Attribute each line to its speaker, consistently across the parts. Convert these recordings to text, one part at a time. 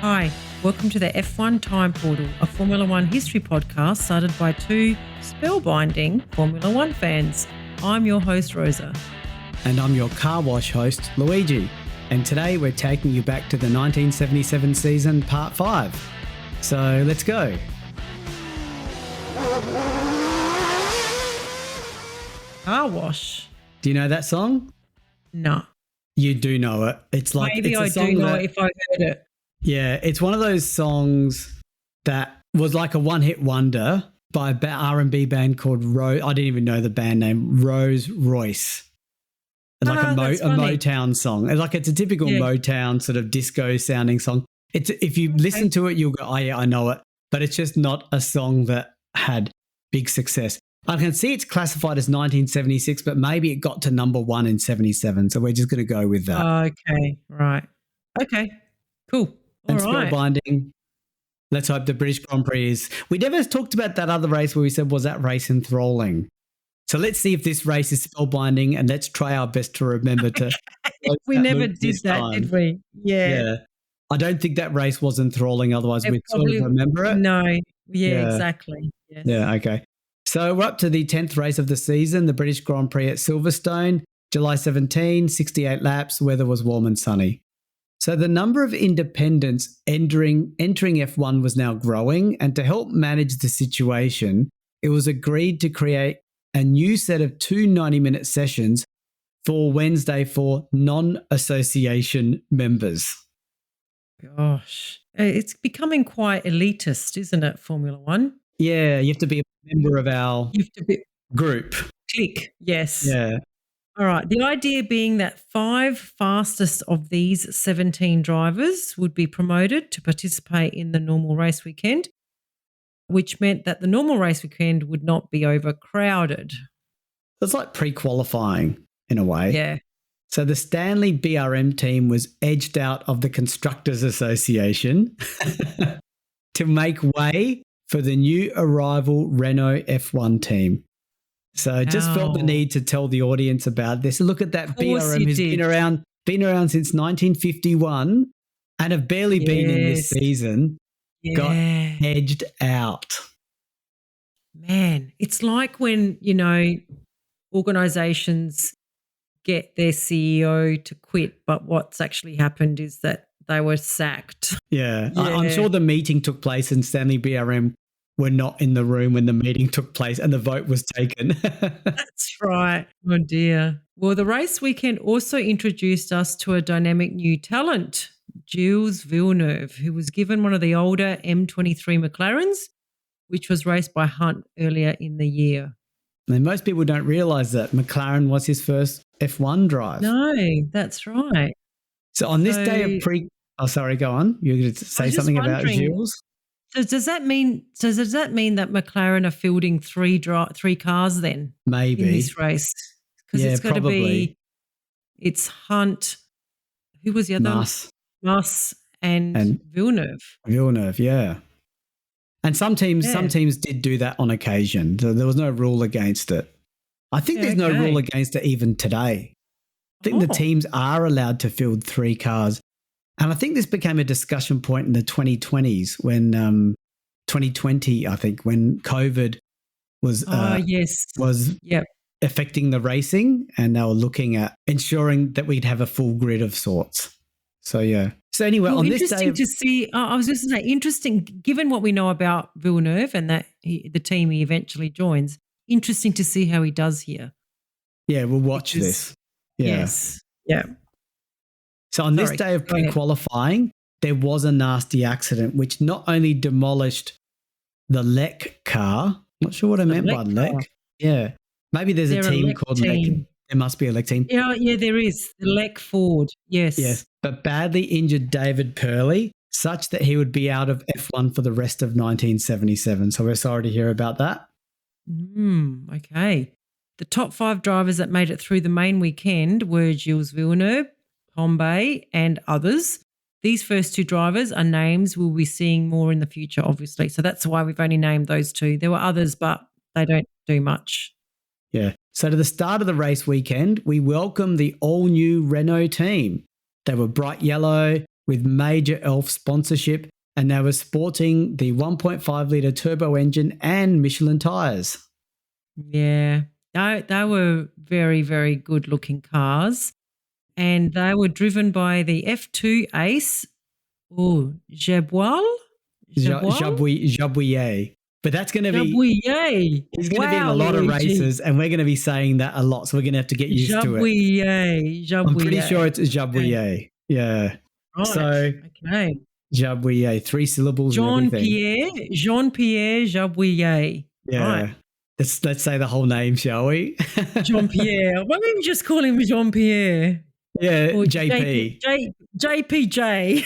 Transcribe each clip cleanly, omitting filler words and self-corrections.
Speaker 1: Hi, welcome to the F1 Time Portal, a Formula One history podcast started by two spellbinding Formula One fans. I'm your host, Rosa.
Speaker 2: And I'm your car wash host, Luigi. And today we're taking you back to the 1977 season, part 5. So let's go.
Speaker 1: Car wash?
Speaker 2: Do you know that song?
Speaker 1: No.
Speaker 2: You do know it. It's like
Speaker 1: maybe
Speaker 2: it's a
Speaker 1: I do know
Speaker 2: that,
Speaker 1: it if I heard it.
Speaker 2: Yeah, it's one of those songs that was like a one-hit wonder by an R&B band called Rose. I didn't even know the band name, Rolls Royce. Like a Motown song. It's a typical Motown sort of disco sounding song. If you listen to it, you'll go, oh yeah, I know it. But it's just not a song that had big success. I can see it's classified as 1976, but maybe it got to number 1 in 77. So we're just going to go with that.
Speaker 1: Okay, right. Okay, cool.
Speaker 2: And spellbinding. Let's hope the British Grand Prix is. We never talked about that other race where we said, was that race enthralling? So let's see if this race is spellbinding, and let's try our best to remember to.
Speaker 1: We never did that, did we? Yeah.
Speaker 2: I don't think that race was enthralling. Otherwise, we'd sort of remember it.
Speaker 1: No. Yeah, exactly. Yes.
Speaker 2: Yeah. Okay. So we're up to the 10th race of the season, the British Grand Prix at Silverstone, July 17, 68 laps. Weather was warm and sunny. So the number of independents entering F1 was now growing, and to help manage the situation, it was agreed to create a new set of 2 90-minute sessions for Wednesday for non-association members.
Speaker 1: Gosh, it's becoming quite elitist, isn't it, Formula One?
Speaker 2: Yeah, you have to be a member of our group.
Speaker 1: Click, yes.
Speaker 2: Yeah.
Speaker 1: All right. The idea being that 5 fastest of these 17 drivers would be promoted to participate in the normal race weekend, which meant that the normal race weekend would not be overcrowded.
Speaker 2: It's like pre-qualifying in a way.
Speaker 1: Yeah.
Speaker 2: So the Stanley BRM team was edged out of the Constructors Association to make way for the new arrival Renault F1 team. So just felt the need to tell the audience about this. Look at that BRM who's been around since 1951 and have barely been in this season. Got edged out.
Speaker 1: Man, it's like when, organizations get their CEO to quit, but what's actually happened is that they were sacked.
Speaker 2: Yeah. I'm sure the meeting took place and Stanley BRM were not in the room when the meeting took place and the vote was taken.
Speaker 1: That's right. Oh, dear. Well, the race weekend also introduced us to a dynamic new talent, Gilles Villeneuve, who was given one of the older M23 McLarens, which was raced by Hunt earlier in the year.
Speaker 2: And most people don't realise that McLaren was his first F1 drive.
Speaker 1: No, that's right.
Speaker 2: So on this day of sorry, go on. You're going to say something about Gilles?
Speaker 1: So does that mean that McLaren are fielding three cars then?
Speaker 2: Maybe.
Speaker 1: In this race? Because it's got to be, it's Hunt. Who was the other one? Mas and Villeneuve.
Speaker 2: Villeneuve, yeah. And some teams did do that on occasion. So there was no rule against it. I think there's no rule against it even today. I think the teams are allowed to field 3 cars. And I think this became a discussion point in the 2020s when 2020, I think, when COVID was affecting the racing, and they were looking at ensuring that we'd have a full grid of sorts. So, yeah. So anyway, on this day...
Speaker 1: Interesting to see, I was just going to say, interesting, given what we know about Villeneuve and that the team he eventually joins, interesting to see how he does here.
Speaker 2: Yeah, we'll watch this. Yeah.
Speaker 1: Yes. Yeah.
Speaker 2: So on this day of pre-qualifying, there was a nasty accident which not only demolished the Lek car. Not sure what I meant by Lek. Yeah. Maybe there's a team called Lek. There must be a Lek team.
Speaker 1: Yeah, there is. The Lek Ford. Yes.
Speaker 2: Yes. But badly injured David Purley, such that he would be out of F1 for the rest of 1977. So we're sorry to hear about that.
Speaker 1: Okay. The top 5 drivers that made it through the main weekend were Gilles Villeneuve, Hulme-like, and others. These first 2 drivers are names we'll be seeing more in the future, obviously. So that's why we've only named those 2. There were others, but they don't do much.
Speaker 2: Yeah. So to the start of the race weekend, we welcome the all-new Renault team. They were bright yellow with major ELF sponsorship, and they were sporting the 1.5-litre turbo engine and Michelin tyres.
Speaker 1: Yeah, they were very, very good-looking cars, and they were driven by the F2 ace, Jabois?
Speaker 2: Jabouillet. But that's going to be,
Speaker 1: Jabouillet.
Speaker 2: he's going to be in a
Speaker 1: Wow,
Speaker 2: lot of
Speaker 1: Luigi.
Speaker 2: races, and we're going to be saying that a lot, so we're going to have to get used to it.
Speaker 1: Jabouillet.
Speaker 2: I'm pretty sure it's Jabouillet.
Speaker 1: Okay.
Speaker 2: Yeah.
Speaker 1: Right.
Speaker 2: So,
Speaker 1: okay.
Speaker 2: Jabouillet, 3 syllables and everything.
Speaker 1: Jean-Pierre Jabouillet.
Speaker 2: Yeah.
Speaker 1: Right.
Speaker 2: Let's say the whole name, shall we?
Speaker 1: Jean-Pierre. Why don't we just call him Jean-Pierre?
Speaker 2: Yeah,
Speaker 1: Or
Speaker 2: JP.
Speaker 1: JPJ.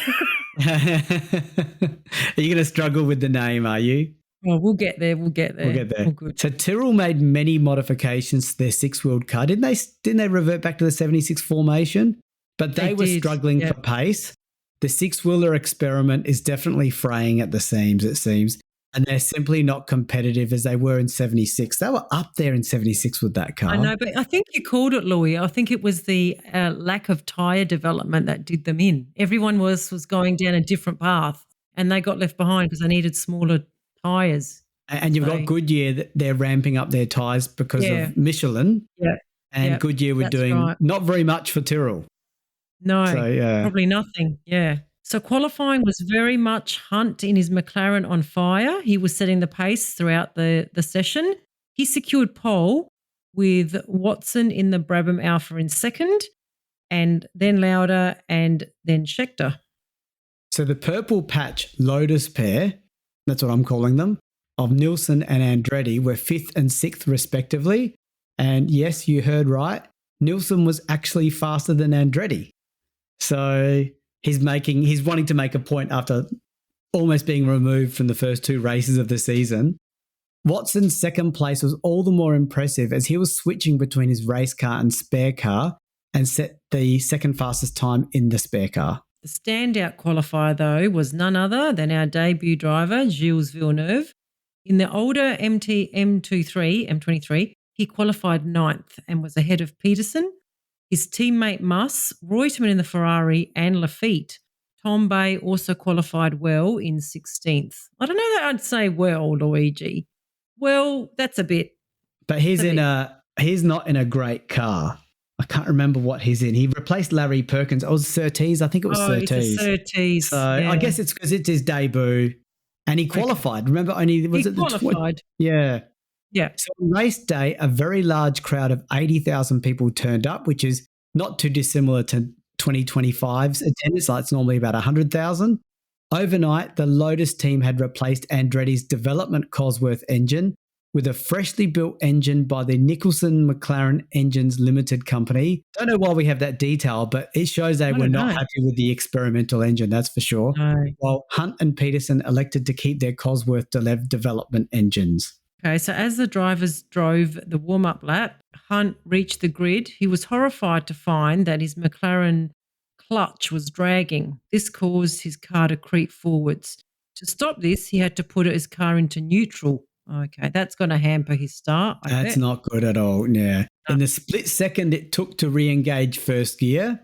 Speaker 2: Are you going to struggle with the name, are you?
Speaker 1: Oh, we'll get there. We'll get there.
Speaker 2: Oh, good. So Tyrrell made many modifications to their six-wheeled car. Didn't they revert back to the 76 formation? But they were struggling for pace. The six-wheeler experiment is definitely fraying at the seams, it seems. And they're simply not competitive as they were in 76. They were up there in 76 with that car.
Speaker 1: I know, but I think you called it, Louis. I think it was the lack of tyre development that did them in. Everyone was going down a different path, and they got left behind because they needed smaller tyres.
Speaker 2: And you've got Goodyear, they're ramping up their tyres because of Michelin.
Speaker 1: Yeah.
Speaker 2: And Goodyear were doing not very much for Tyrrell.
Speaker 1: No,
Speaker 2: so,
Speaker 1: probably nothing. Yeah. So qualifying was very much Hunt in his McLaren on fire. He was setting the pace throughout the session. He secured pole with Watson in the Brabham Alpha in second, and then Lauda and then Scheckter.
Speaker 2: So the purple patch Lotus pair, that's what I'm calling them, of Nilsson and Andretti were 5th and 6th respectively. And yes, you heard right, Nilsson was actually faster than Andretti. So he's wanting to make a point after almost being removed from the first 2 races of the season. Watson's second place was all the more impressive as he was switching between his race car and spare car and set the second fastest time in the spare car.
Speaker 1: The standout qualifier, though, was none other than our debut driver, Gilles Villeneuve. In the older M23, he qualified 9th and was ahead of Peterson, his teammate Muss, Reutemann in the Ferrari, and Lafitte. Tom Bay also qualified well in 16th. I don't know that I'd say well, Luigi. Well, that's a bit.
Speaker 2: But he's not in a great car. I can't remember what he's in. He replaced Larry Perkins. It was Surtees. I think it was Surtees.
Speaker 1: It's a Surtees.
Speaker 2: So I guess it's because it's his debut. And he qualified. Okay. Remember,
Speaker 1: he qualified.
Speaker 2: Yeah.
Speaker 1: Yeah.
Speaker 2: So on race day, a very large crowd of 80,000 people turned up, which is not too dissimilar to 2025's attendance. Like it's normally about 100,000. Overnight, the Lotus team had replaced Andretti's development Cosworth engine with a freshly built engine by the Nicholson McLaren Engines Limited Company. Don't know why we have that detail, but it shows they were not happy with the experimental engine, that's for sure.
Speaker 1: No.
Speaker 2: While Hunt and Peterson elected to keep their Cosworth development engines.
Speaker 1: Okay, so as the drivers drove the warm-up lap, Hunt reached the grid. He was horrified to find that his McLaren clutch was dragging. This caused his car to creep forwards. To stop this, he had to put his car into neutral. Okay, that's going to hamper his start.
Speaker 2: That's not good at all, yeah. In the split second it took to re-engage first gear,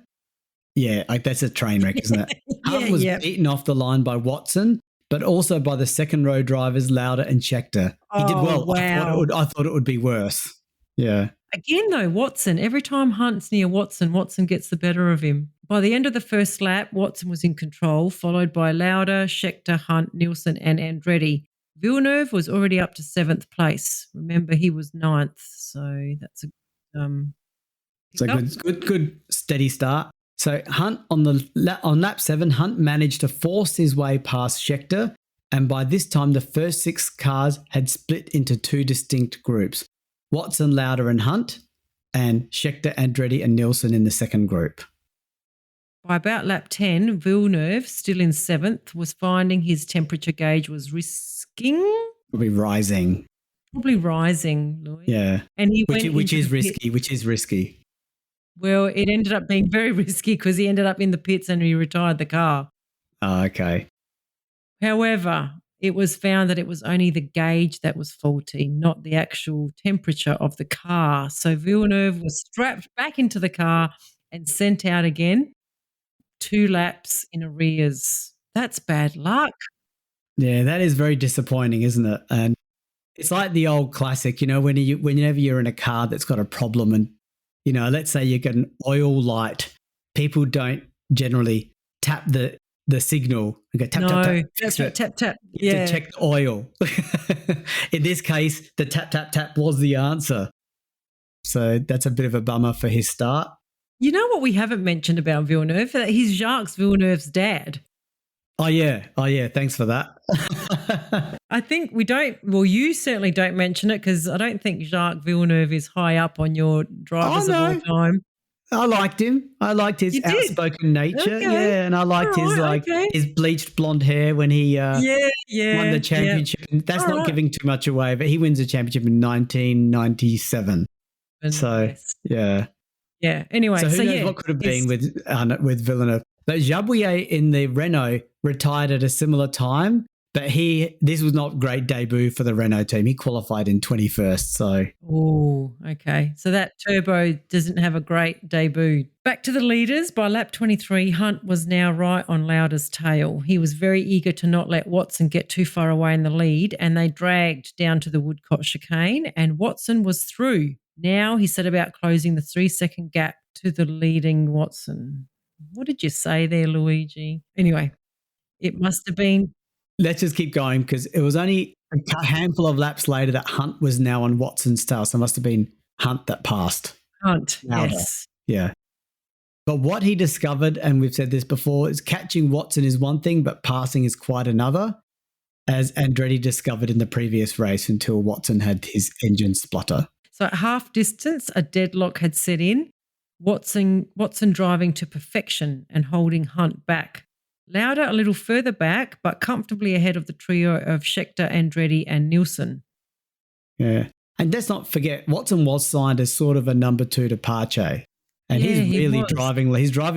Speaker 2: that's a train wreck, isn't it? Hunt was beaten off the line by Watson, but also by the second row drivers Lauda and Scheckter. He did well.
Speaker 1: Wow.
Speaker 2: I thought it would be worse. Yeah.
Speaker 1: Again, though, Watson, every time Hunt's near Watson gets the better of him. By the end of the first lap, Watson was in control, followed by Lauda, Scheckter, Hunt, Nilsson and Andretti. Villeneuve was already up to 7th place. Remember, he was 9th, so that's a
Speaker 2: good steady start. So Hunt on lap 7, Hunt managed to force his way past Scheckter, and by this time the first 6 cars had split into 2 distinct groups: Watson, Lauda, and Hunt, and Scheckter, Andretti, and Nilsson in the second group.
Speaker 1: By about lap 10, Villeneuve, still in 7th, was finding his temperature gauge was
Speaker 2: Probably rising,
Speaker 1: Louis.
Speaker 2: Yeah.
Speaker 1: And he
Speaker 2: which is risky.
Speaker 1: Well, it ended up being very risky because he ended up in the pits and he retired the car.
Speaker 2: Oh, okay.
Speaker 1: However, it was found that it was only the gauge that was faulty, not the actual temperature of the car. So Villeneuve was strapped back into the car and sent out again 2 laps in arrears. That's bad luck.
Speaker 2: Yeah, that is very disappointing, isn't it? And it's like the old classic, whenever you're in a car that's got a problem and, let's say you get an oil light, people don't generally tap the signal and go tap, tap, tap.
Speaker 1: No, that's right, tap, tap.
Speaker 2: You have to check the oil. In this case, the tap, tap, tap was the answer. So that's a bit of a bummer for his start.
Speaker 1: You know what we haven't mentioned about Villeneuve? That he's Jacques Villeneuve's dad.
Speaker 2: Oh, yeah. Thanks for that.
Speaker 1: I think we don't, well, you certainly don't mention it because I don't think Jacques Villeneuve is high up on your drivers of all time.
Speaker 2: I liked him. I liked his outspoken nature.
Speaker 1: Okay.
Speaker 2: Yeah, and I liked his bleached blonde hair when he won the championship.
Speaker 1: Yeah.
Speaker 2: That's not giving too much away, but he wins the championship in 1997. So, yeah.
Speaker 1: Yeah. Anyway,
Speaker 2: so who knows what could have been with Villeneuve. But Jabouillet in the Renault retired at a similar time, but this was not a great debut for the Renault team. He qualified in 21st. So,
Speaker 1: oh, okay. So that turbo doesn't have a great debut. Back to the leaders. By lap 23, Hunt was now right on Lauda's tail. He was very eager to not let Watson get too far away in the lead, and they dragged down to the Woodcott chicane, and Watson was through. Now he set about closing the 3-second gap to the leading Watson. What did you say there, Luigi? Anyway, it must have been.
Speaker 2: Let's just keep going because it was only a handful of laps later that Hunt was now on Watson's tail. So it must have been Hunt that passed.
Speaker 1: Hunt, yes.
Speaker 2: Yeah. But what he discovered, and we've said this before, is catching Watson is one thing, but passing is quite another, as Andretti discovered in the previous race until Watson had his engine splutter.
Speaker 1: So at half distance, a deadlock had set in. Watson driving to perfection and holding Hunt back. Lauda a little further back, but comfortably ahead of the trio of Scheckter, Andretti and Nielsen.
Speaker 2: Yeah. And let's not forget, Watson was signed as sort of a number 2 to Pache. And he's really driving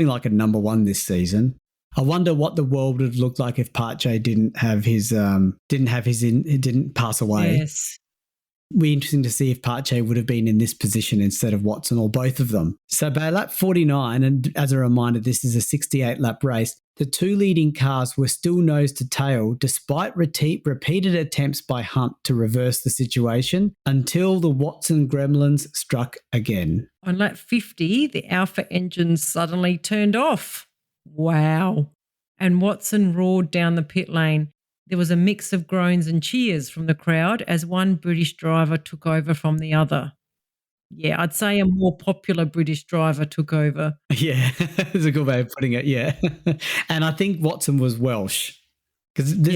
Speaker 2: like a number 1 this season. I wonder what the world would look like if Pache didn't pass away.
Speaker 1: Yes.
Speaker 2: Be interesting to see if Pache would have been in this position instead of Watson or both of them. So by lap 49, and as a reminder, this is a 68-lap race, the 2 leading cars were still nose to tail despite repeated attempts by Hunt to reverse the situation until the Watson gremlins struck again.
Speaker 1: On lap 50, the Alpha engine suddenly turned off. Wow. And Watson roared down the pit lane. There was a mix of groans and cheers from the crowd as one British driver took over from the other. Yeah, I'd say a more popular British driver took over.
Speaker 2: Yeah, that's a good way of putting it, yeah. And I think Watson was Welsh. Did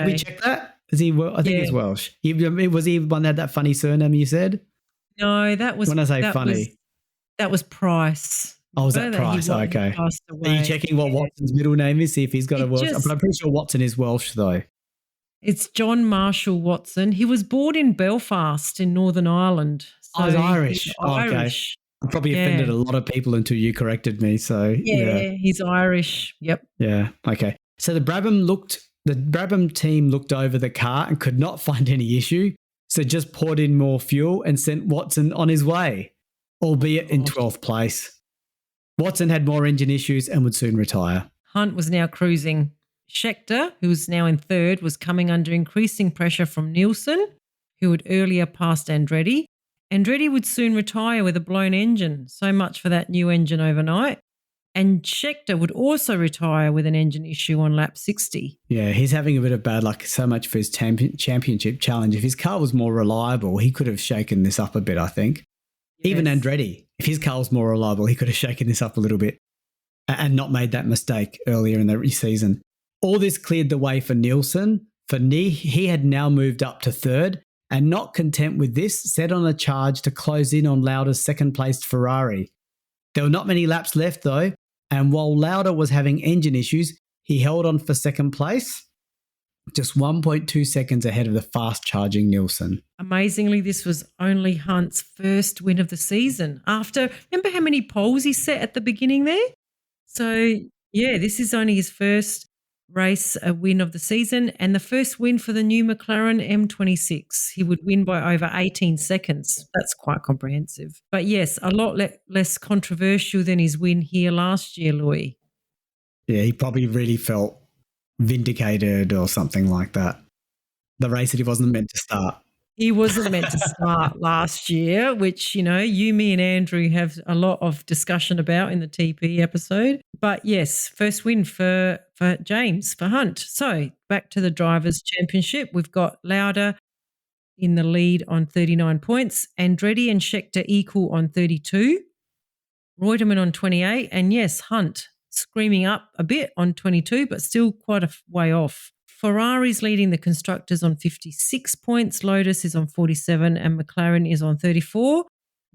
Speaker 2: we check that? I think he's Welsh. Was he one that had that funny surname you said?
Speaker 1: No, that was...
Speaker 2: When I say funny.
Speaker 1: That was Price.
Speaker 2: Oh, was that Price? Okay. Are you checking what Watson's middle name is? See if he's got a Welsh... But I'm pretty sure Watson is Welsh though.
Speaker 1: It's John Marshall Watson. He was born in Belfast in Northern Ireland. So
Speaker 2: he's Irish. Irish. Okay. I probably offended a lot of people until you corrected me. So
Speaker 1: yeah, he's Irish. Yep.
Speaker 2: Yeah. Okay. So the Brabham team looked over the car and could not find any issue. So just poured in more fuel and sent Watson on his way, albeit in 12th place. Watson had more engine issues and would soon retire.
Speaker 1: Hunt was now cruising. Scheckter, who was now in 3rd, was coming under increasing pressure from Nielsen, who had earlier passed Andretti. Andretti would soon retire with a blown engine. So much for that new engine overnight. And Scheckter would also retire with an engine issue on lap 60.
Speaker 2: Yeah, he's having a bit of bad luck, so much for his championship challenge. If his car was more reliable, he could have shaken this up a bit, I think. Yes. Even Andretti, if his car was more reliable, he could have shaken this up a little bit and not made that mistake earlier in the season. All this cleared the way for Nielsen. He had now moved up to 3rd and not content with this, set on a charge to close in on Lauda's 2nd-placed Ferrari. There were not many laps left though, and while Lauda was having engine issues, he held on for 2nd place, just 1.2 seconds ahead of the fast-charging Nielsen.
Speaker 1: Amazingly, this was only Hunt's first win of the season. Remember how many poles he set at the beginning there? So, yeah, this is only his first race a win of the season and the first win for the new McLaren M26. He would win by over 18 seconds. That's quite comprehensive. But yes, a lot less controversial than his win here last year, Louis.
Speaker 2: Yeah, he probably really felt vindicated or something like that. The race that he wasn't meant to start.
Speaker 1: He wasn't meant to start last year, which, you know, you, me and Andrew have a lot of discussion about in the TP episode. But yes, first win for James, for Hunt. So back to the Drivers' Championship. We've got Lauda in the lead on 39 points, Andretti and Scheckter equal on 32, Reutemann on 28, and yes, Hunt screaming up a bit on 22, but still quite a way off. Ferrari's leading the constructors on 56 points, Lotus is on 47 and McLaren is on 34.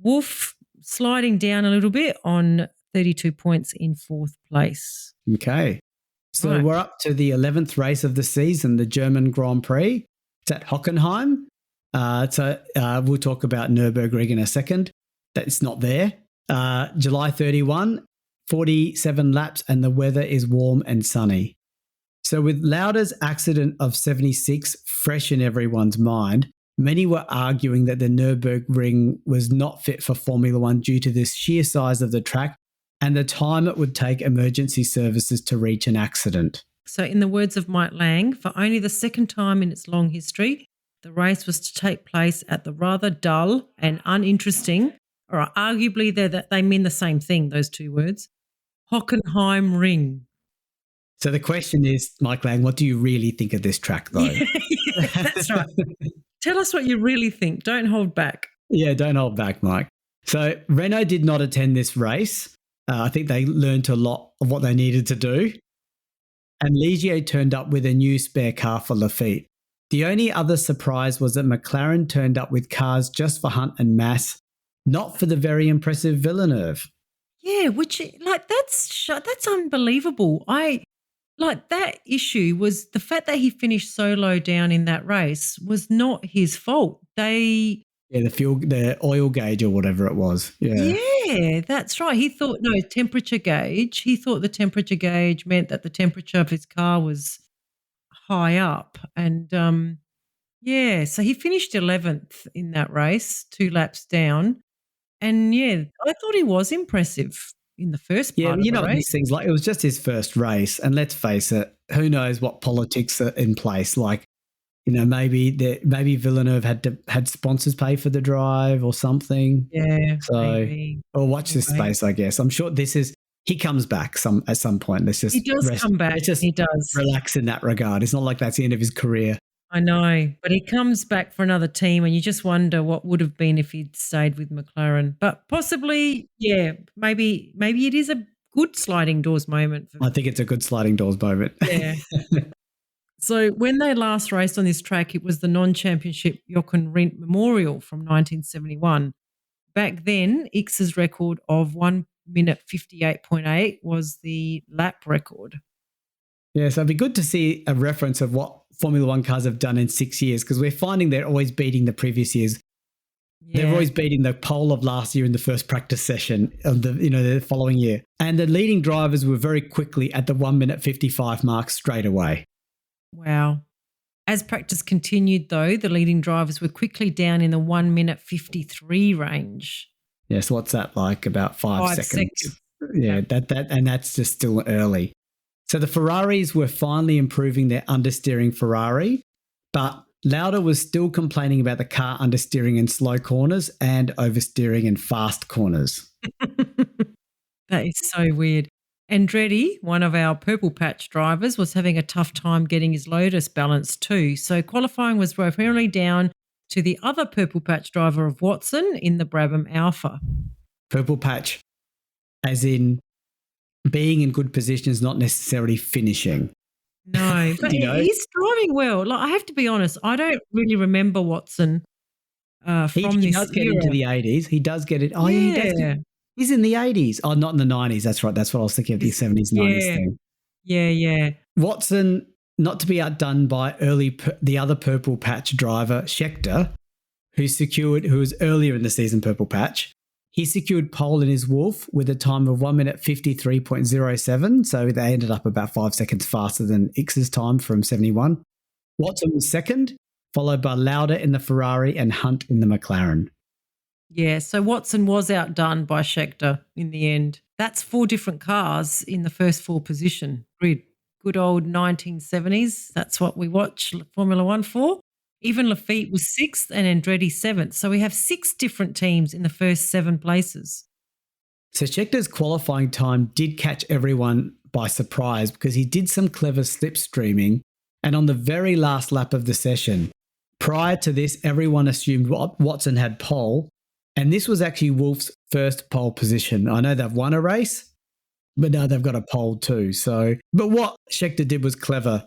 Speaker 1: Wolff sliding down a little bit on 32 points in fourth place.
Speaker 2: Okay. So we're up to the 11th race of the season, the German Grand Prix. It's at Hockenheim. We'll talk about Nürburgring in a second. That's not there. July 31, 47 laps, and the weather is warm and sunny. So with Lauda's accident of 76 fresh in everyone's mind, many were arguing that the Nürburgring was not fit for Formula One due to the sheer size of the track and the time it would take emergency services to reach an accident.
Speaker 1: So in the words of Mike Lang, for only the second time in its long history, the race was to take place at the rather dull and uninteresting, or arguably they mean the same thing, those two words, Hockenheim Ring.
Speaker 2: So the question is, Mike Lang, what do you really think of this track, though?
Speaker 1: Yeah, that's right. Tell us what you really think. Don't hold back.
Speaker 2: Yeah, don't hold back, Mike. So Renault did not attend this race. I think they learned a lot of what they needed to do. And Ligier turned up with a new spare car for Lafitte. The only other surprise was that McLaren turned up with cars just for Hunt and Mass, not for the very impressive Villeneuve.
Speaker 1: Yeah, which that's unbelievable. That issue was the fact that he finished so low down in that race was not his fault. The
Speaker 2: oil gauge or whatever it was.
Speaker 1: Yeah, that's right. Temperature gauge. He thought the temperature gauge meant that the temperature of his car was high up. And so he finished 11th in that race, 2 laps down. And yeah, I thought he was impressive in the first part of the race.
Speaker 2: These things, like it was just his first race, and let's face it, who knows what politics are in place? Like, you know, maybe Villeneuve had sponsors pay for the drive or something.
Speaker 1: Yeah,
Speaker 2: so
Speaker 1: maybe.
Speaker 2: Or watch this space, I guess. I'm sure he comes back at some point.
Speaker 1: He does come back. He does
Speaker 2: relax in that regard. It's not like that's the end of his career.
Speaker 1: I know, but he comes back for another team and you just wonder what would have been if he'd stayed with McLaren. But possibly, yeah, maybe it is a good sliding doors moment.
Speaker 2: I think it's a good sliding doors moment.
Speaker 1: Yeah. So when they last raced on this track, it was the non-championship Jochen Rindt Memorial from 1971. Back then, Ix's record of 1 minute 58.8 was the lap record.
Speaker 2: Yeah, so it'd be good to see a reference of what Formula One cars have done in 6 years, because we're finding they're always beating the previous years. Yeah. They're always beating the pole of last year in the first practice session of the following year. And the leading drivers were very quickly at the 1 minute 55 mark straight away.
Speaker 1: Wow. As practice continued, though, the leading drivers were quickly down in the 1 minute 53 range.
Speaker 2: Yeah, so what's that like? About 5 seconds. Yeah, that's just still early. So the Ferraris were finally improving their understeering Ferrari, but Lauda was still complaining about the car understeering in slow corners and oversteering in fast corners.
Speaker 1: That is so weird. Andretti, one of our purple patch drivers, was having a tough time getting his Lotus balanced too. So qualifying was apparently down to the other purple patch driver of Watson in the Brabham Alpha.
Speaker 2: Purple patch, as in being in good position is not necessarily finishing.
Speaker 1: No, but he's driving well. Like, I have to be honest, I don't really remember Watson from this
Speaker 2: He does get into the 80s. He does get it. Oh, yeah. He does he's in the 80s. Oh, not in the 90s. That's right. That's what I was thinking of, the 70s, 90s thing.
Speaker 1: Yeah.
Speaker 2: Watson, not to be outdone by the other purple patch driver, Scheckter, who was earlier in the season purple patch. He secured pole in his Wolf with a time of 1 minute 53.07. So they ended up about 5 seconds faster than X's time from 71. Watson was second, followed by Lauda in the Ferrari and Hunt in the McLaren.
Speaker 1: Yeah, so Watson was outdone by Scheckter in the end. That's 4 different cars in the first 4 position grid. Good old 1970s. That's what we watch Formula One for. Even Lafitte was 6th and Andretti 7th. So we have 6 different teams in the first 7 places.
Speaker 2: So Schechter's qualifying time did catch everyone by surprise because he did some clever slipstreaming. And on the very last lap of the session, prior to this, everyone assumed Watson had pole. And this was actually Wolff's first pole position. I know they've won a race, but now they've got a pole too. But what Scheckter did was clever.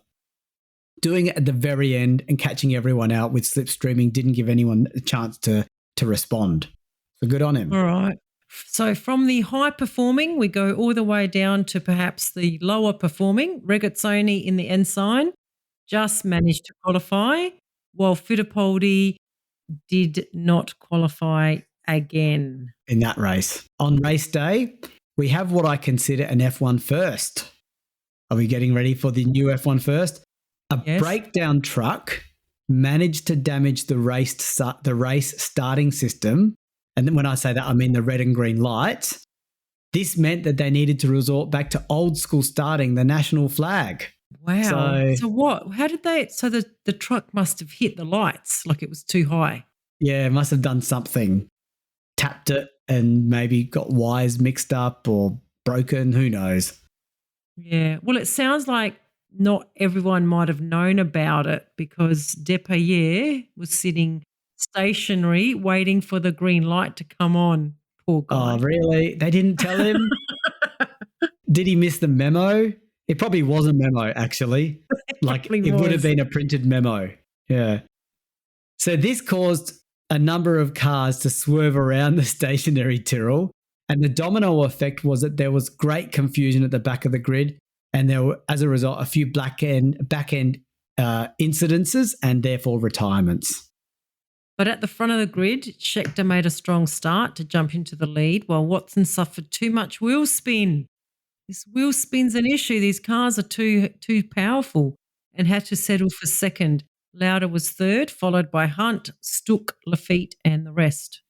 Speaker 2: Doing it at the very end and catching everyone out with slipstreaming didn't give anyone a chance to respond. So good on him.
Speaker 1: All right. So from the high performing, we go all the way down to perhaps the lower performing. Regazzoni in the Ensign just managed to qualify, while Fittipaldi did not qualify again.
Speaker 2: In that race. On race day, we have what I consider an F1 first. Are we getting ready for the new F1 first?
Speaker 1: Yes.
Speaker 2: Breakdown truck managed to damage the race starting system. And then when I say that, I mean the red and green lights. This meant that they needed to resort back to old school starting, the national flag.
Speaker 1: Wow. So what? How did they? So the truck must have hit the lights like it was too high.
Speaker 2: Yeah, it must have done something. Tapped it and maybe got wires mixed up or broken. Who knows?
Speaker 1: Yeah. Well, it sounds like not everyone might have known about it because Depailler was sitting stationary waiting for the green light to come on. Poor guy.
Speaker 2: Oh, really? They didn't tell him? Did he miss the memo? It probably was a memo, actually. It would have been a printed memo. Yeah. So this caused a number of cars to swerve around the stationary Tyrrell. And the domino effect was that there was great confusion at the back of the grid. And there were, as a result, a few back-end incidences and therefore retirements.
Speaker 1: But at the front of the grid, Scheckter made a strong start to jump into the lead while Watson suffered too much wheel spin. This wheel spin's an issue. These cars are too powerful and had to settle for second. Lauda was third, followed by Hunt, Stuck, Lafitte and the rest.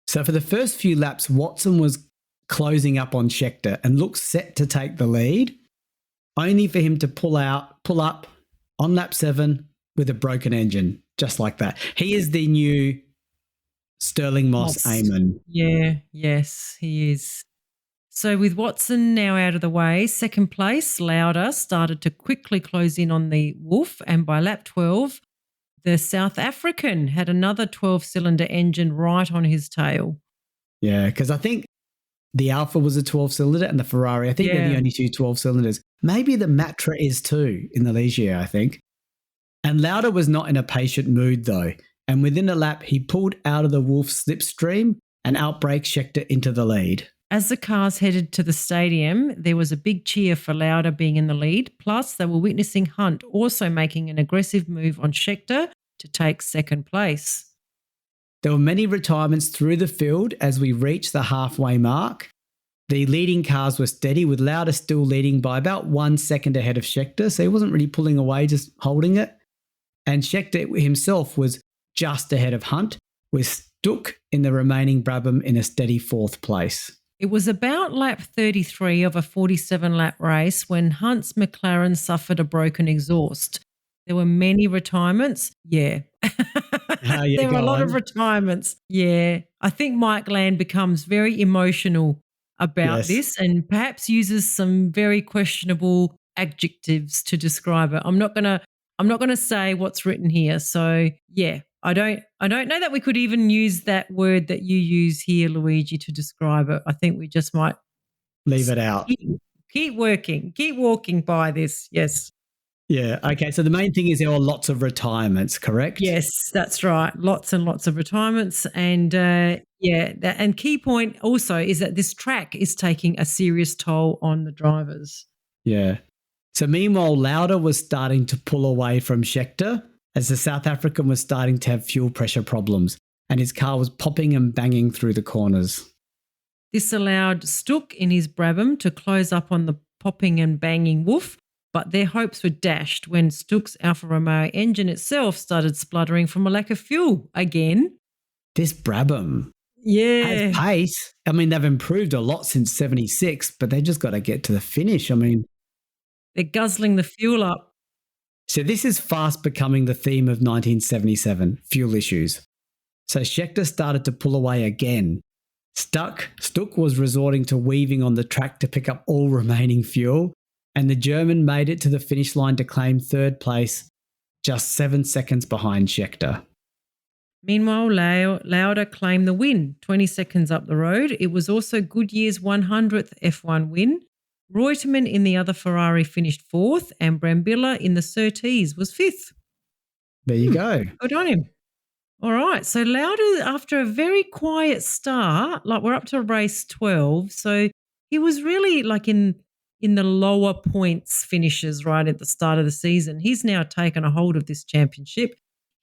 Speaker 2: So for the first few laps, Watson was closing up on Scheckter and looked set to take the lead, only for him to pull up on lap 7 with a broken engine, just like that. He is the new Sterling Moss Amon.
Speaker 1: Yeah, yes, he is. So with Watson now out of the way, second place, Lauda started to quickly close in on the Wolf, and by lap 12, the South African had another 12-cylinder engine right on his tail.
Speaker 2: Yeah, because I think the Alpha was a 12-cylinder and the Ferrari, I think they're the only 2 12-cylinders. Maybe the Matra is too in the Ligier, I think. And Lauda was not in a patient mood though. And within a lap, he pulled out of the Wolf slipstream and outbraked Scheckter into the lead.
Speaker 1: As the cars headed to the stadium, there was a big cheer for Lauda being in the lead. Plus, they were witnessing Hunt also making an aggressive move on Scheckter to take second place.
Speaker 2: There were many retirements through the field as we reached the halfway mark. The leading cars were steady, with Lauda still leading by about 1 second ahead of Scheckter, so he wasn't really pulling away, just holding it. And Scheckter himself was just ahead of Hunt, with Stuck in the remaining Brabham in a steady 4th place.
Speaker 1: It was about lap 33 of a 47-lap race when Hunt's McLaren suffered a broken exhaust. There were many retirements. Yeah. There were a lot of retirements. Yeah. I think Mike Land becomes very emotional about this and perhaps uses some very questionable adjectives to describe it. I'm not gonna say what's written here. So yeah, I don't know that we could even use that word that you use here, Luigi, to describe it. I think we just might
Speaker 2: leave it out.
Speaker 1: Keep walking by this. Yes.
Speaker 2: Yeah. Okay. So the main thing is there are lots of retirements, correct?
Speaker 1: Yes, that's right. Lots and lots of retirements. And and key point also is that this track is taking a serious toll on the drivers.
Speaker 2: Yeah. So meanwhile, Lauda was starting to pull away from Scheckter as the South African was starting to have fuel pressure problems and his car was popping and banging through the corners.
Speaker 1: This allowed Stuck in his Brabham to close up on the popping and banging Wolf, but their hopes were dashed when Stuck's Alfa Romeo engine itself started spluttering from a lack of fuel again.
Speaker 2: This Brabham
Speaker 1: Yeah.
Speaker 2: has pace. I mean, they've improved a lot since 76, but they just got to get to the finish. I mean,
Speaker 1: They're guzzling the fuel up.
Speaker 2: so this is fast becoming the theme of 1977, fuel issues. So Scheckter started to pull away again. Stuck was resorting to weaving on the track to pick up all remaining fuel, and the German made it to the finish line to claim third place, just 7 seconds behind Scheckter.
Speaker 1: Meanwhile, Lauda claimed the win 20 seconds up the road. It was also Goodyear's 100th F1 win. Reutemann in the other Ferrari finished fourth, and Brambilla in the Surtees was fifth.
Speaker 2: There you go.
Speaker 1: Good on him. All right. So Lauda, after a very quiet start, like we're up to race 12, so he was really like in the lower points finishes right at the start of the season. He's now taken a hold of this championship.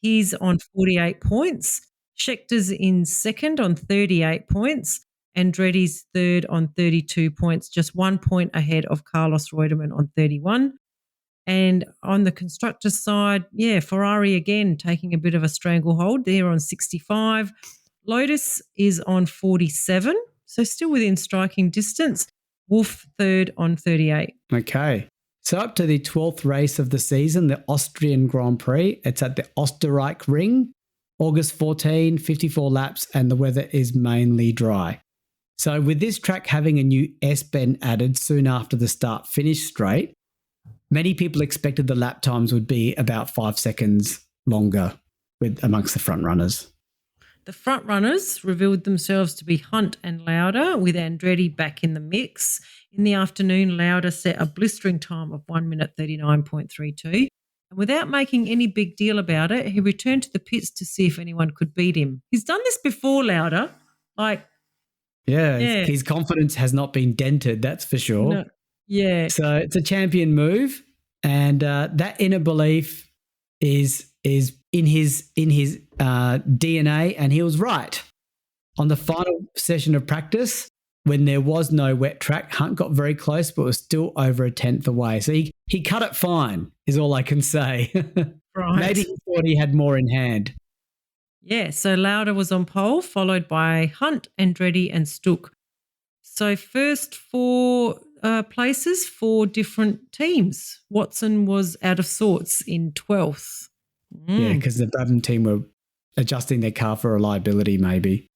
Speaker 1: He's on 48 points. Schechter's in second on 38 points. Andretti's third on 32 points, just 1 point ahead of Carlos Reutemann on 31. And on the constructor side, Ferrari again taking a bit of a stranglehold. They're on 65. Lotus is on 47, so still within striking distance. Wolf third on 38.
Speaker 2: Okay. So up to the 12th race of the season, the Austrian Grand Prix. It's at the Österreich Ring, August 14, 54 laps, and the weather is mainly dry. So with this track having a new S-bend added soon after the start-finish straight, many people expected the lap times would be about 5 seconds longer amongst the front runners.
Speaker 1: The front runners revealed themselves to be Hunt and Lauda, with Andretti back in the mix. In the afternoon, Lauda set a blistering time of 1 minute 39.32. And without making any big deal about it, he returned to the pits to see if anyone could beat him. He's done this before, Lauda.
Speaker 2: His confidence has not been dented, that's for sure.
Speaker 1: No, yeah.
Speaker 2: So it's a champion move, and that inner belief is in his DNA, and he was right. On the final session of practice, when there was no wet track, Hunt got very close, but was still over a tenth away. So he cut it fine, is all I can say.
Speaker 1: Right.
Speaker 2: Maybe he thought he had more in hand.
Speaker 1: Yeah, so Lauda was on pole, followed by Hunt, Andretti and Stuck. So first four places for different teams. Watson was out of sorts in 12th.
Speaker 2: Yeah, because the Brabham team were adjusting their car for reliability maybe.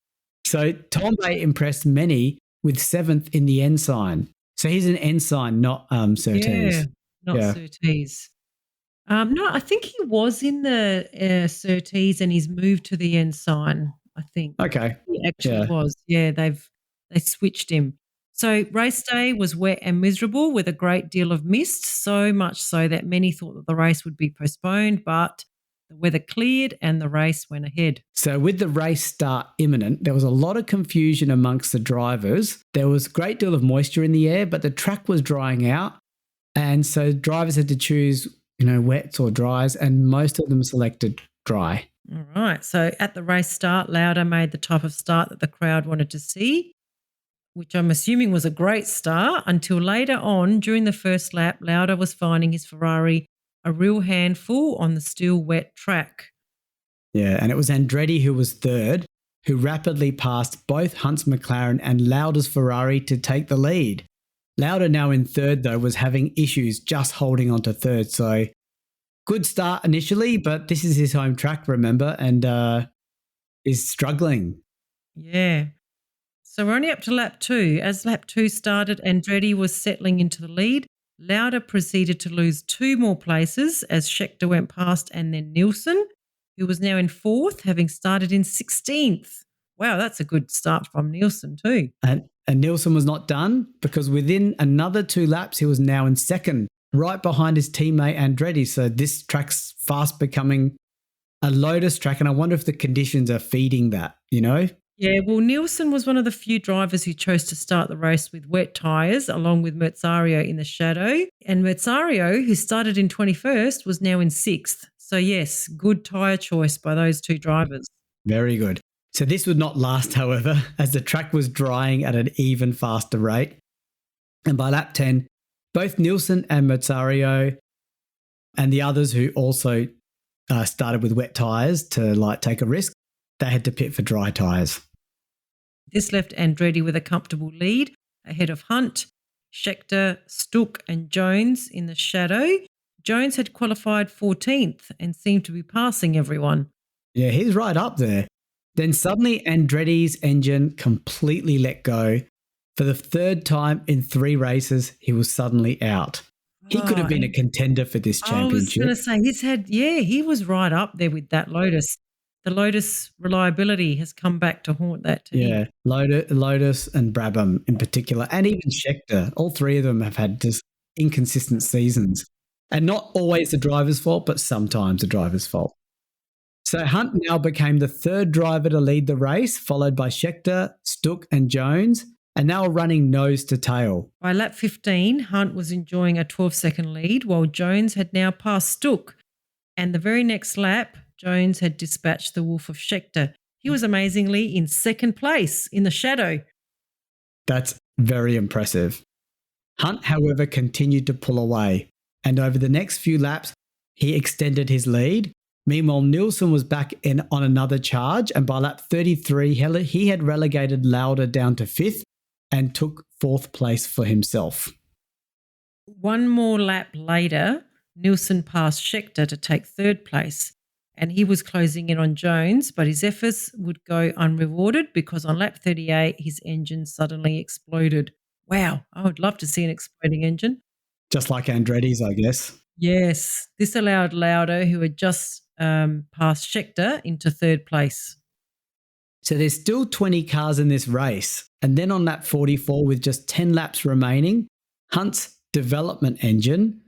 Speaker 2: So Tombe impressed many with 7th in the Ensign. So he's an Ensign, not Surtees.
Speaker 1: Yeah, not Surtees. No, I think he was in the Surtees and he's moved to the Ensign, I think.
Speaker 2: Okay.
Speaker 1: He actually was. Yeah, they switched him. So race day was wet and miserable with a great deal of mist, so much so that many thought that the race would be postponed, but the weather cleared and the race went ahead.
Speaker 2: So with the race start imminent, there was a lot of confusion amongst the drivers. There was a great deal of moisture in the air, but the track was drying out. And so drivers had to choose, wets or dries, and most of them selected dry.
Speaker 1: All right. So at the race start, Lauda made the type of start that the crowd wanted to see, which I'm assuming was a great start, until later on during the first lap, Lauda was finding his Ferrari a real handful on the still wet track.
Speaker 2: Yeah, and it was Andretti who was third, who rapidly passed both Hunt's McLaren and Lauda's Ferrari to take the lead. Lauda, now in third, though, was having issues just holding on to third. So good start initially, but this is his home track, remember, and is struggling.
Speaker 1: Yeah. So we're only up to lap 2. As lap 2 started, Andretti was settling into the lead. Lauda proceeded to lose 2 more places as Scheckter went past, and then Nielsen, who was now in 4th, having started in 16th. Wow, that's a good start from Nielsen too.
Speaker 2: And Nielsen was not done, because within another 2 laps, he was now in 2nd, right behind his teammate Andretti. So this track's fast becoming a Lotus track, and I wonder if the conditions are feeding that,
Speaker 1: Yeah, well, Nielsen was one of the few drivers who chose to start the race with wet tyres, along with Merzario in the shadow. And Merzario, who started in 21st, was now in 6th. So yes, good tyre choice by those 2 drivers.
Speaker 2: Very good. So this would not last, however, as the track was drying at an even faster rate. And by lap 10, both Nielsen and Mazzario and the others who also started with wet tyres to take a risk, they had to pit for dry tyres.
Speaker 1: This left Andretti with a comfortable lead ahead of Hunt, Scheckter, Stuck and Jones in the shadow. Jones had qualified 14th and seemed to be passing everyone.
Speaker 2: Yeah, he's right up there. Then suddenly Andretti's engine completely let go. For the third time in 3 races, he was suddenly out. He could have been a contender for this championship.
Speaker 1: I was going to say, he was right up there with that Lotus. The Lotus reliability has come back to haunt that team.
Speaker 2: Yeah, Lotus and Brabham in particular, and even Scheckter. All 3 of them have had just inconsistent seasons. And not always the driver's fault, but sometimes the driver's fault. So Hunt now became the 3rd driver to lead the race, followed by Scheckter, Stuck and Jones, and now running nose to tail.
Speaker 1: By lap 15, Hunt was enjoying a 12-second lead, while Jones had now passed Stuck. And the very next lap, Jones had dispatched the Wolf of Scheckter. He was amazingly in 2nd place in the shadow.
Speaker 2: That's very impressive. Hunt, however, continued to pull away, and over the next few laps, he extended his lead. Meanwhile, Nielsen was back in on another charge, and by lap 33, he had relegated Lauda down to 5th and took 4th place for himself.
Speaker 1: One more lap later, Nielsen passed Scheckter to take 3rd place, and he was closing in on Jones, but his efforts would go unrewarded because on lap 38, his engine suddenly exploded. Wow, I would love to see an exploding engine.
Speaker 2: Just like Andretti's, I guess.
Speaker 1: Yes, this allowed Lauda, who had just passed Scheckter, into 3rd place.
Speaker 2: So there's still 20 cars in this race. And then on lap 44, with just 10 laps remaining, Hunt's development engine,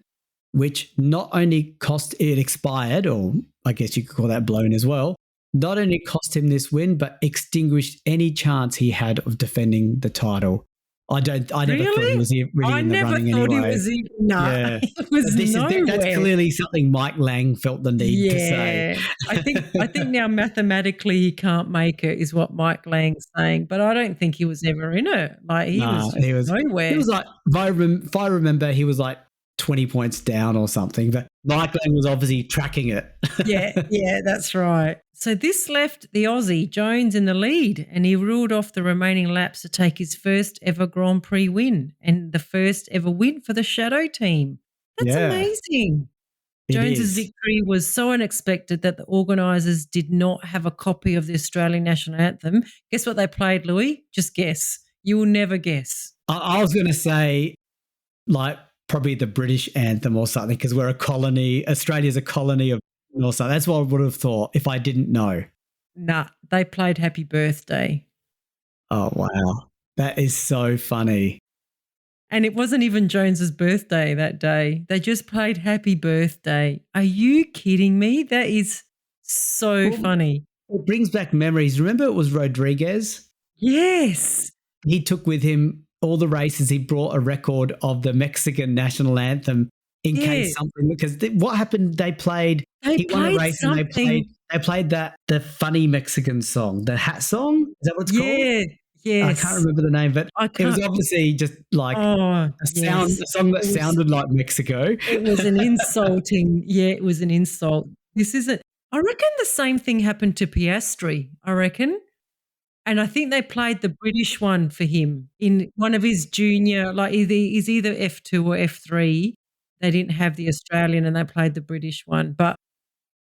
Speaker 2: which not only cost it expired, or I guess you could call that blown as well, not only cost him this win, but extinguished any chance he had of defending the title. I never thought he was really in the running anyway.
Speaker 1: He was even. No, yeah. It was nowhere.
Speaker 2: That's clearly something Mike Lang felt the need to say.
Speaker 1: I think now mathematically he can't make it is what Mike Lang's saying, but I don't think he was ever in it. Like he was nowhere.
Speaker 2: He was like, if I remember, he was like 20 points down or something, but Mike Lang was obviously tracking it.
Speaker 1: yeah, that's right. So this left the Aussie Jones in the lead, and he ruled off the remaining laps to take his first ever Grand Prix win and the first ever win for the Shadow team. That's amazing. Jones's victory was so unexpected that the organisers did not have a copy of the Australian national anthem. Guess what they played, Louis? Just guess. You will never guess.
Speaker 2: I was going to say, probably the British anthem or something, because we're a colony. Australia's a colony of or something. That's what I would have thought if I didn't know.
Speaker 1: Nah, they played Happy Birthday.
Speaker 2: Oh, wow. That is so funny.
Speaker 1: And it wasn't even Jones's birthday that day. They just played Happy Birthday. Are you kidding me? That is so funny.
Speaker 2: It brings back memories. Remember it was Rodriguez?
Speaker 1: Yes.
Speaker 2: He took with him all the races. He brought a record of the Mexican national anthem in case something, because what happened? He won a race and they played the funny Mexican song, the hat song. Is that what it's called?
Speaker 1: Yes.
Speaker 2: I can't remember the name, but it was obviously just like a song that sounded like Mexico.
Speaker 1: It was an insulting. Yeah, it was an insult. This isn't. I reckon the same thing happened to Piastri. I reckon. And I think they played the British one for him in one of his junior, he's either F2 or F3. They didn't have the Australian and they played the British one. But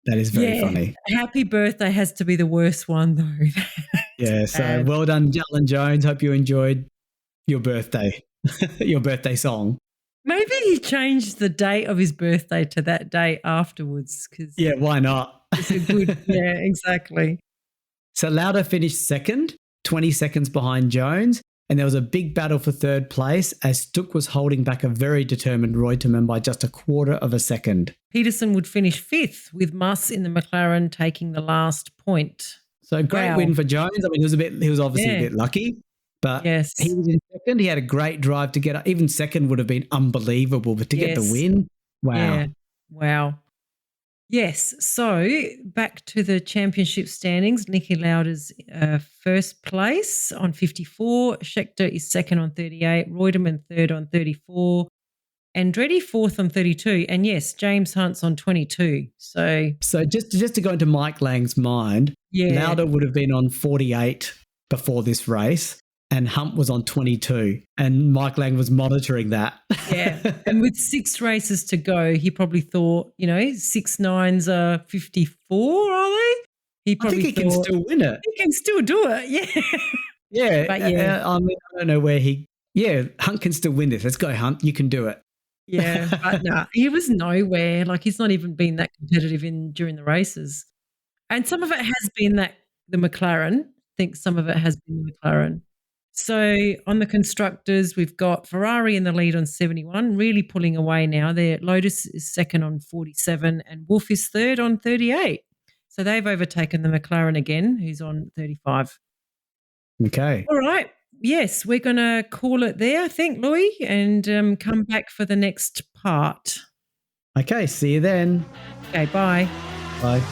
Speaker 2: that is very funny.
Speaker 1: Happy Birthday has to be the worst one though.
Speaker 2: Yeah, so well done, Alan Jones. Hope you enjoyed your birthday, your birthday song.
Speaker 1: Maybe he changed the date of his birthday to that day afterwards.
Speaker 2: Yeah, why not?
Speaker 1: It's a good, exactly.
Speaker 2: So Lauda finished second, 20 seconds behind Jones, and there was a big battle for 3rd place as Stuck was holding back a very determined Reutemann by just a quarter of a second.
Speaker 1: Peterson would finish 5th with Muss in the McLaren taking the last point.
Speaker 2: So great win for Jones. I mean, he was obviously a bit lucky, but he was in second. He had a great drive to get up. Even second would have been unbelievable, but to get the win, wow.
Speaker 1: Yeah. Wow. Yes. So back to the championship standings. Niki Lauda's first place on 54. Scheckter is second on 38. Reutemann third on 34. Andretti fourth on 32. And yes, James Hunt's on 22. So
Speaker 2: just to go into Mike Lang's mind,
Speaker 1: yeah.
Speaker 2: Lauda would have been on 48 before this race, and Hunt was on 22, and Mike Lang was monitoring that.
Speaker 1: Yeah. And with 6 races to go, he probably thought, 6 nines are 54, are they? He
Speaker 2: I
Speaker 1: probably
Speaker 2: think he can still win it.
Speaker 1: He can still do it. Yeah.
Speaker 2: Yeah.
Speaker 1: But yeah.
Speaker 2: I mean, I don't know where Hunt can still win this. Let's go, Hunt. You can do it.
Speaker 1: Yeah. But no, he was nowhere. Like, he's not even been that competitive during the races. And some of it has been the McLaren. I think some of it has been the McLaren. So on the constructors, we've got Ferrari in the lead on 71, really pulling away now. Lotus is second on 47 and Wolf is third on 38. So they've overtaken the McLaren again, who's on 35.
Speaker 2: Okay.
Speaker 1: All right. Yes, we're going to call it there, I think, Louis, and come back for the next part.
Speaker 2: Okay. See you then.
Speaker 1: Okay, bye.
Speaker 2: Bye.